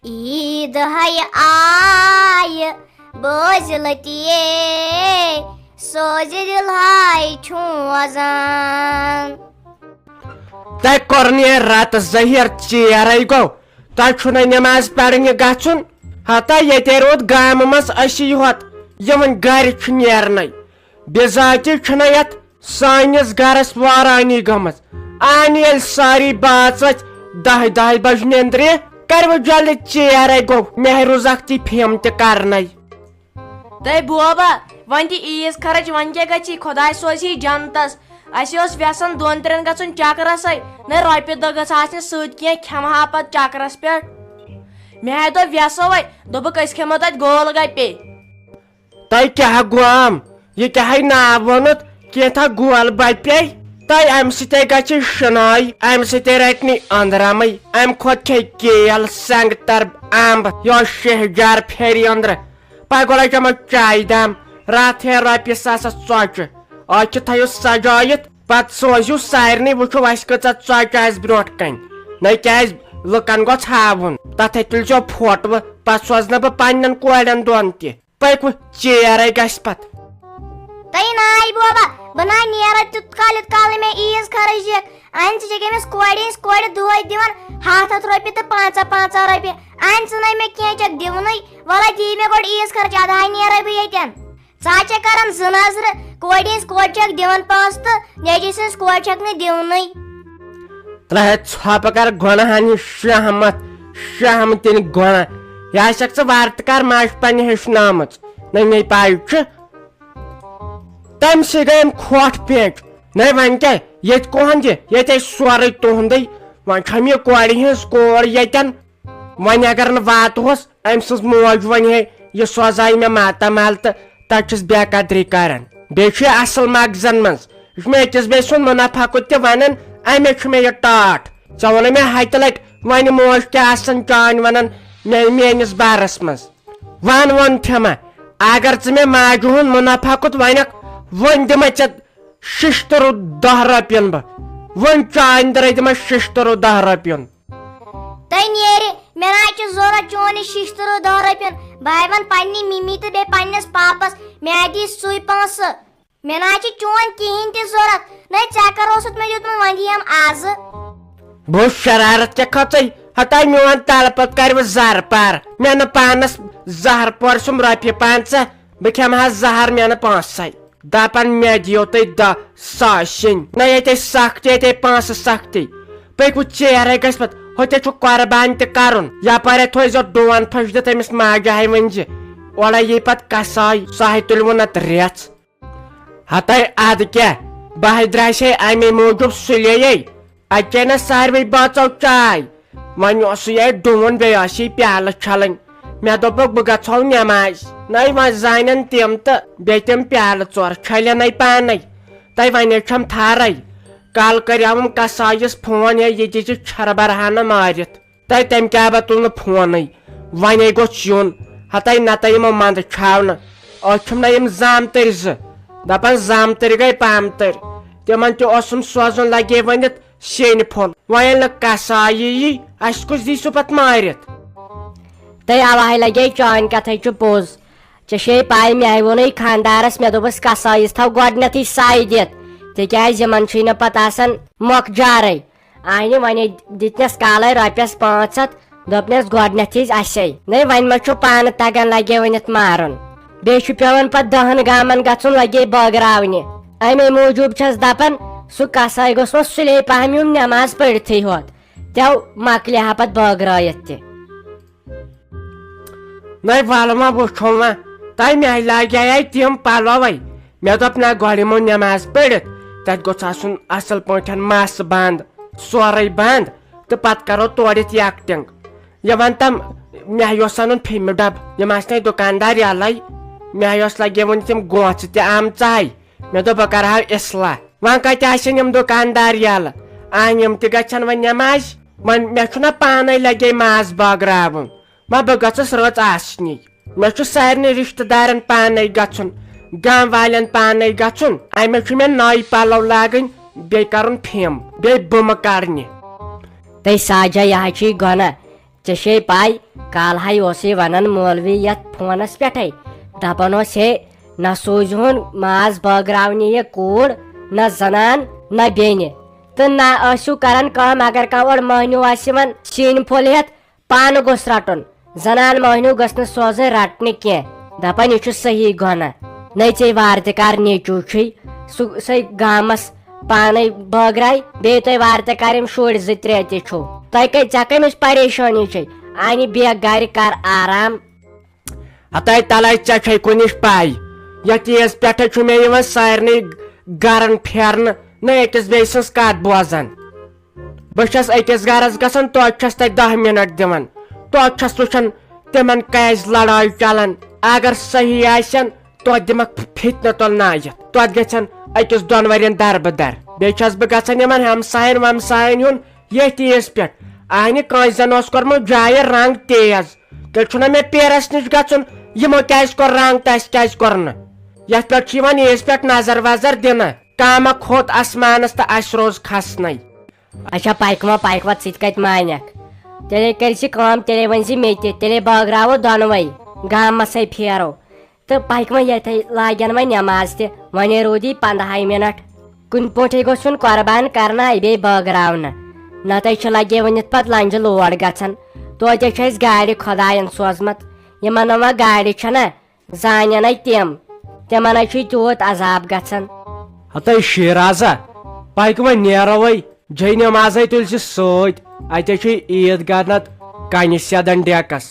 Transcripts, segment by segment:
عید ہے آئے بوزلتی سوز دل ہے چھوزان تہ کورنی رات ظہیر چیرے گو تہ چھُنہ نماز پرنہِ گژھُن ہتا ییٚتے روٗد گامہٕ منٛز أسی یوت یِمن گرِ چھُ نیرنے بِذٲتی چھُنہ یتھ سٲنِس گرس وارانی گٔمٕژ آنہِ ییٚلہِ ساری باژ ؤتھۍ 10 بجہِ نیندرِ کرو جلدی چیرے گو مےٚ روزکھ تی فِم تہِ کرنے تہ بوبا ون تہِ عیٖز خرٕچ ون کیٛاہ گژھی خۄداے سوزی جنتس اَسہِ اوس ویسن 2-3 گژھُن چکرسے نہ رۄپیہِ دہ گژھ آسنہِ سۭتۍ کینٛہہ کھٮ۪مہٕ پتہٕ چکرس پٮ۪ٹھ مےٚ ہا دوٚپ ویسو وے دوٚپُکھ أسۍ کھٮ۪مو تتہِ گول گپے تۄہہِ کیٛاہ گوم یہِ کیٛاہ ناو ووٚنُت کینٛژھا گول بپے تۄہہِ امہِ سۭتے گژھِ شِنٲے امہِ سۭتے رٹنہِ أنٛدرمٕے امہِ کھۄتہٕ کھیٚیہِ کیل سنگتر امب یہِ شہجار پھیرِ أنٛدرٕ پتہٕ گۄڈے چمو چایہِ دام راتھ ہے رۄپیہِ ساسس ژۄچہِ آز چھِ تھٲیِو سجٲیِتھ پتہٕ سوٗزِو سارنٕے وٕچھو اسہِ کۭژاہ ژۄچہِ آسہِ برونٛٹھ کنہِ نہ کیٛازِ لُکن گوٚژھ ہاوُن تتھے تُلزیو فوٹوٕ پتہٕ سوزنہٕ بہٕ پننٮ۪ن کورٮ۪ن دۄن تہِ پٔکِو چیرے گژھِ پتہٕ تۄہہِ ناے بوبا بہٕ ناے نیرے تیُت کال یُت کال مےٚ عیٖز خرٕچ دِکھ اَنہِ ژٕ چھَکھ أمِس کورِ ہِنٛز کورِ دۄہے دِوان 100 رۄپیہِ تہٕ 500 رۄپیہِ اَنہِ ژٕ نَے مےٚ کینٛہہ چھَکھ دِونٕے وَلے دی مےٚ گۄڈٕ عیٖز خرٕچ اَدٕ نیرے بہٕ ییٚتٮ۪ن ژٕ حظ چھَکھ کران 2 نظرٕ کورِ ہِنٛز کورِ چھَکھ دِوان پونٛسہٕ تہٕ نیٚچوۍ سٕنٛز کورِ چھَکھ نہٕ دِونٕے ترٛےٚ ژھۄپہٕ کر گۄنہن ہِنٛز شہمتٕنۍ گۄنہ یہِ آسٮ۪کھ ژٕ وارٕ تہِ کر ماجہِ پننہِ ہیٚچھنٲمٕژ نہ مے پاے چھُ تمہِ سۭتۍ گٔے أمۍ کھۄٹھ پیٚنٛچ نہ وۄنۍ کیٛاہ ییٚتہِ کُہن دِ ییٚتہِ سورُے تُہنٛدٕے وۄنۍ چھم یہِ کورِ ہِنٛز کور ییٚتٮ۪ن وۄنۍ اگر نہٕ واتہوس أمۍ سٕنٛز موج ونہِ ہے یہِ سوزایہِ مےٚ ماتامال تہٕ تتہِ چھُس بے قدری کران بیٚیہِ چھُ یہِ اصل مغزن منٛز یہِ چھُ مےٚ أکِس بیٚیہِ سُنٛد مُنافاقُت تہِ ونان امے چھُ مےٚ یہِ ٹاٹھ ژےٚ ووٚنُے مےٚ 100 لٹہِ وۄنۍ موج کیٛاہ آسان چانہِ ونان میٲنِس بارس منٛز وون فِما اگر ژٕ مےٚ ماجہِ ہُنٛد مُنافاقُت ونکھ وۄنۍ دِمے ژےٚ 10 رۄپین بہٕ وۄنۍ چانہِ درے دِمے 10 رۄپین تۄہہِ نیرِ مےٚ نہ حظ چھُ ضروٗرت چون یہِ 10 رۄپین بہٕ ون پننہِ مِمی تہٕ بیٚیہِ پننِس پاپس مےٚ ہا دی سُے پونٛسہٕ مےٚ نہ حظ چھُ چون کِہینۍ تہِ ضروٗرت نہ ژےٚ کر اوسُتھ مےٚ دیُتمُت وۄنۍ دِیم آزٕ بہٕ شرارت کیٛاہ کھژٕے ہتا میون تلہٕ پتہٕ کرِ زر پار مےٚ نہٕ پانس زہر پورسُم رۄپیہِ 5 بہٕ کھٮ۪مہٕ ہا زہر مےٚ نہٕ پونٛسے دپان مےٚ دِیو تُہۍ 10 ساسِنۍ نہ ییٚتے سختی ییٚتے پونٛسہٕ سختی پٔکِو چیرے گژھِ پتہٕ ہوٚتے چھُ قۄربان تہِ کرُن یپٲرے تھٲیزیو ڈوٗن پھٔش دِتھ أمِس ماجہِ ہاے ؤنزِ اورے یی پتہٕ کساے سُہ ہے تُلوُن اتھ ریژھ ہتے ادٕ کیٛاہ بہٕ ہے درٛاسے امے موٗجوٗب سُلے اچے نہ ساروٕے بٲژو چاے وۄنۍ اوسُے ڈوٗن بیٚیہِ ٲسی پیالہٕ چھلٕنۍ مےٚ دوٚپُکھ بہٕ گژھو نٮ۪مازِ نٔے وۄنۍ زانن تِم تہٕ بیٚیہِ تِم پیالہٕ 4 چھلٮ۪نے پانے تۄہہِ ونے چھم تھارے کال کریاوُم کسایس فون ہے یہِ دِژِ چھربرہانہ مٲرِتھ تۄہہِ تمہِ کیٛاہ تُل نہٕ فونٕے ونے گوٚژھ یُن ہتے نتہٕ یِمو منٛدٕ چھاونہٕ أتھۍ چھُم نہ یِم زامتٕرۍ 2 دپان زامتٕرۍ گٔے پامتٕرۍ تِمن تہِ اوسُم سوزُن لگے ؤنِتھ شیٚنہِ پھوٚل وۄنۍ ییٚلہِ نہٕ کسایہِ یی اسہِ کُس دی سُہ پتہٕ مٲرِتھ تۄہہِ الہے لگے چٲنۍ کتھے چھُ پوٚز ژےٚ چھے پاے مےٚ ووٚنُے خانٛدارس مےٚ دوٚپُس کسایس تھاو گۄڈنیتھٕے ساے دِتھ تِکیٛازِ یِمن چھُے نہٕ پتہٕ آسان مۄکجارے آنہِ وۄنۍ دِتنس کالے رۄپیس 500 دوٚپنس گۄڈنیتھٕے اسے نٔے وۄنۍ ما چھُ پانہٕ تگان لگے ؤنِتھ مارُن بیٚیہِ چھُ پیٚوان پتہٕ 10 گامن گژھُن لگے بٲگراونہِ امے موٗجوٗب چھس دپان سُہ کساے گوٚژھ وۄنۍ سُلے پہم یُن نٮ۪ماز پٔرتھٕے ہوت تیو مۄکلہِ ہا پتہٕ بٲگرٲیِتھ تہِ نٔے ول ما وٕچھو وۄنۍ تۄہہِ مےٚ لاگے تِم پلوے مےٚ دوٚپ نہ گۄڈٕ یِمو نٮ۪ماز پٔرِتھ تتہِ گوٚژھ آسُن اصل پٲٹھۍ مس بنٛد سورُے بنٛد تہٕ پتہٕ کرو تورٕ یِتھ یکٹِنگ یہِ ون تم مےٚ اوس انُن فِمہِ ڈبہٕ یِم آسنے دُکاندار یلے مےٚ اوس لگے وُنہِ تِم گونٛژٕ تہِ آمژے مےٚ دوٚپ بہٕ کرہا اصلاح وۄنۍ کتہِ آسن یِم دُکاندار یلہٕ یِم تہِ گژھن وۄنۍ نٮ۪مازِ وۄنۍ مےٚ چھُنہ پانے لگے ماز بٲگراوُن وۄنۍ بہٕ گٔژھٕس رٕژ آسنی مےٚ چھُ سارنٕے رشتہٕ دارن پانے گژھُن گام والٮ۪ن پانے گژھُن امے چھُ مےٚ نٔے پلو لاگٕنۍ بیٚیہِ کرُن فِم بیٚیہِ بُمہٕ کڑنہِ تۄہہِ ساجا یہِ حظ چھُے گۄناہ ژےٚ پاے کالہے اوس یہِ ونان مولوی یتھ فونس پٮ۪ٹھے دپان اوس ہے نہ سوٗزہون ماز بٲگراونہِ یہِ کوٗر نہ زنان نہ بیٚنہِ تہٕ نہ ٲسِو کران کٲم اگر کانٛہہ اورٕ مٔہنیوٗ آسہِ یِوان سِنۍ پھوٚل ہٮ۪تھ پانہٕ گوٚژھ رٹُن زنان مٔہنیوٗ گٔژھ نہٕ سوزٕنۍ رٹنہِ کینٛہہ دپان یہِ چھُ صحیح گۄناہ نے ژےٚ وارٕ تہِ کار نیچوٗ چھُے سُہ گامس پانے بٲگراے بیٚیہِ تۄہہِ وارٕ تہِ کر یِم شُرۍ 2-3 تہِ چھُو ژےٚ کٔمِچ پریشٲنی چھے انہِ بیٚیہِ گرِ کر آرام ہتاے تلاے ژےٚ چھے کُنِچ پاے یتھ عیز پٮ۪ٹھے چھُ مےٚ یِوان سارنٕے گرن پھیرنہٕ نہ أکِس بیٚیہِ سٕنٛز کتھ بوزان بہٕ چھس أکِس گرس گژھان توتہِ چھس تتہِ 10 منٹ دِوان توتہِ چھس وٕچھان تِمن کیازِ لڑٲے چلان اگر صحیح آسن توتہِ دِمکھ فتنہٕ تُلنٲیِتھ توتہِ گژھن أکِس 2 ؤرین دربٕدر بیٚیہِ چھس بہٕ گژھان یِمن ہمساین ومساین ہُنٛد ییٚتھۍ عیز پٮ۪ٹھ اَنہِ کٲنٛسہِ زن اوس کوٚرمُت جایہِ رنٛگ تیز تیٚلہِ چھُنہ مےٚ پیرس نِش گژھُن یِمو کیازِ کوٚر رنٛگ تہٕ اَسہِ کیازِ کوٚر نہٕ یتھ پٮ۪ٹھ چھِ یِوان عیز پٮ۪ٹھ نظر وظر دِنہٕ کامہ کھوٚت آسمانس تہٕ اَسہِ روز کھسنٕے اچھا پایکما ژٕ تہِ کتہِ مانکھ تیٚلے کٔرۍ زِ کٲم تیٚلے ؤنۍ زِ مےٚ تہِ تیٚلے بٲگراوو دۄنوے گامسے پھیرو تہٕ پایکما ییٚتھے لاگن وۄنۍ نٮ۪ماز تہِ وۄنۍ روٗد یہِ 15 منٹ کُنہِ پٲٹھۍ گوٚژھ یُن قۄربان کرنہٕ بیٚیہِ بٲگراونہٕ نتہٕ چھُ لگے ؤنِتھ پتہٕ لنجہِ لوڈ گژھان توتہِ چھُ اسہِ گاڑِ خۄداین سوزمت یِمن نہٕ وۄنۍ گاڑِ چھنہ زانن تِمن چھُ تیوٗت عذاب گژھان ہتاے شیرازا پایکہِ وۄنۍ نیرو وے جے نمازے تُلۍ زِ سۭتۍ اتے چھُ عید گاہ نتہٕ کنہِ سیدن ڈیکس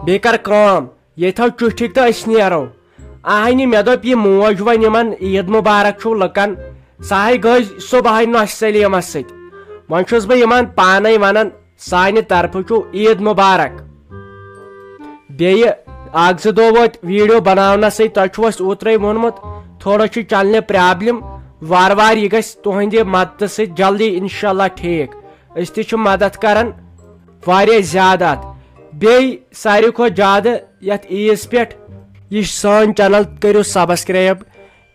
بیٚیہِ کر کٲم ییٚتہِ تھاو چُٹھِک تہٕ أسۍ نیرو آہنہِ مےٚ دوٚپ یہِ موج وۄنۍ یِمن عید مُبارک چھُو لُکن سۄے گٔے صبحٲے نۄشہِ سلیمس سۭتۍ وۄنۍ چھُس بہٕ یِمن پانے ونان سانہِ طرفہٕ چھُ عید مُبارک بیٚیہِ 1-2 دۄہ وٲتۍ ویڈیو بناونس سۭتۍ تۄہہِ چھُو اسہِ اوترے ووٚنمُت تھوڑا چھِ چلنہِ پرابلم وارٕ وارٕ یہِ گژھِ تُہنٛدِ مدتہٕ سۭتۍ جلدی انشاءاللہ ٹھیٖک أسۍ تہِ چھِ مدد کران واریاہ زیادٕ اتھ بیٚیہِ ساروی کھۄتہٕ زیادٕ یتھ عیز پٮ۪ٹھ یہِ سٲنۍ چنل کٔرِو سبسکرایب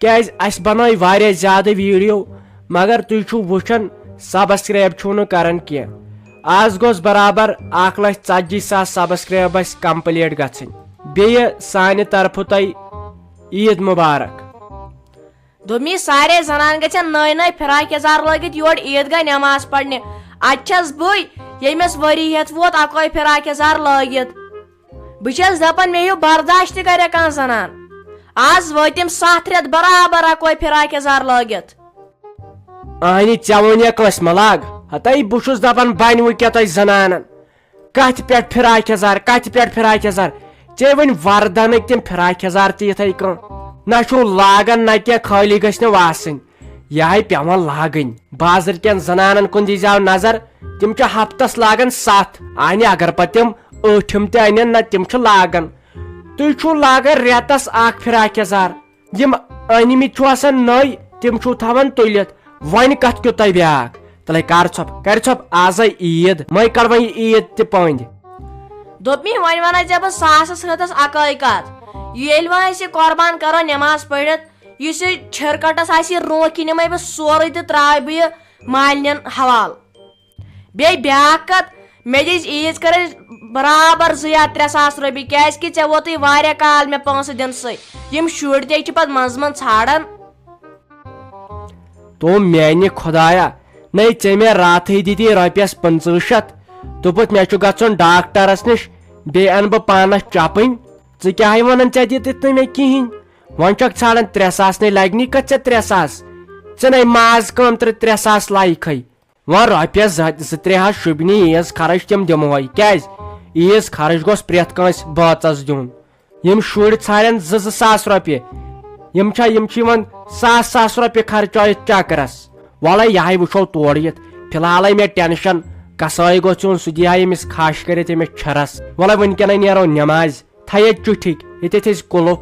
کیازِ اسہِ بنٲے واریاہ زیادٕ ویڈیو مگر تُہۍ چھِو وٕچھان سبسکرایب چھِو نہٕ کران کینٛہہ آز گوٚژھ برابر 1,40,000 سبسکرایب اسہِ کمپلیٖٹ گژھٕنۍ بیٚیہِ سانہِ طرفہٕ تۄہہِ عید مُبارک دوٚپمے سارے زنان گژھن نٔے فراک یزار لٲگِتھ یور عیدگاہ نٮ۪ماز پرنہِ اتہِ چھس بٕے ییٚمِس ؤری ہٮ۪تھ ووت اکوے فراک یزار لٲگِتھ بہٕ چھس دپان مےٚ ہیوٗ برداشت تہِ کرِ کانٛہہ زنان آز وٲتِم 7 رٮ۪تھ برابر اکوے فراک یزار لٲگِتھ آنہِ ژےٚ ووٚنیا کٲنٛسہِ مہ لاگ ہتاے بہٕ چھُس دپان بنوٕ کیٛاہ تۄہہِ زنانن کتھ پٮ۪ٹھ فراک یزار کتھ پٮ۪ٹھ فراک یزار ژےٚ وۄنۍ وردنٕکۍ تِم فراک یزار تہِ یِتھے کٔنۍ نہ چھُو لاگان نہ کینٛہہ خٲلی گژھِ نہٕ واسٕنۍ یِہے پیٚوان لاگٕنۍ بازر کٮ۪ن زنانن کُن دیٖزیو نظر تِم چھِ ہفتس لاگان 7 آنہِ اگر پتہٕ تِم 8م تہِ انن نہ تِم چھِ لاگان تُہۍ چھُو لاگان رٮ۪تس 1 فراک یزار یِم أنمٕتۍ چھُ آسان نٔے تِم چھُو تھاوان تُلِتھ وۄنۍ کتھ کیُت تۄہہِ بیاکھ تلے کر ژھۄپ آزے عید مے کڑ وۄنۍ یہِ عید تہِ پٔنٛدۍ دوٚپمے وۄنۍ ونے ژےٚ بہٕ ساسس ہتس اکٲے کتھ ییٚلہِ وۄنۍ أسۍ یہِ قۄربان کرو نٮ۪ماز پٔرِتھ یُس یہِ چھِرکٹس آسہِ یہِ رونٛکھ یہِ نِمے بہٕ سورُے تہٕ تراوٕ بہٕ یہِ مالنٮ۪ن حوالہٕ بیٚیہِ بیاکھ کتھ مےٚ دِژ عیٖز کٔر أسۍ برابر 2-3 ساس رۄپیہِ کیازِ کہِ ژےٚ ووتُے واریاہ کال مےٚ پونٛسہٕ دِنسٕے یِم شُرۍ تہِ چھِ پتہٕ منٛزٕ ژھانڈان تو میانہِ خۄدایا نے ژےٚ مےٚ راتھٕے دِتی رۄپیس 500 دوٚپُتھ مےٚ چھُ گژھُن ڈاکٹرس نِش بیٚیہِ انہٕ بہٕ پانس چپٕنۍ ژٕ کیٛاہ ونان ژےٚ دِتِتھ نہٕ مےٚ کِہینۍ وۄنۍ چھکھ ژھانڈان 3 ساس نے لگنی کتھ ژےٚ 3 ساس ژٕ نے ماز کٲم 3 ساس لایکھٕے وۄنۍ رۄپیس 2-3 ہتھ شوٗبنی عیز خرٕچ تِم دِمہوے کیازِ عیز خرٕچ گوٚژھ پرٮ۪تھ کٲنٛسہِ بٲژس دیُن یِم شُرۍ ژھانڈن 2-2 ساس رۄپیہِ یِم چھِ یِوان 1,000 رۄپیہِ خرچٲیِتھ چکرس وَلے یِہے وٕچھو تورٕ یِتھ فِلحالے مےٚ ٹٮ۪نشن کسٲے گوٚژھ یُن سُہ دِہا أمِس کھش کٔرِتھ أمِس چھرس وَلے وٕنکیٚنٕے نیرو نٮ۪مازِ تھاے ییٚتہِ چُٹھِک ییٚتہِ أسۍ کُلُف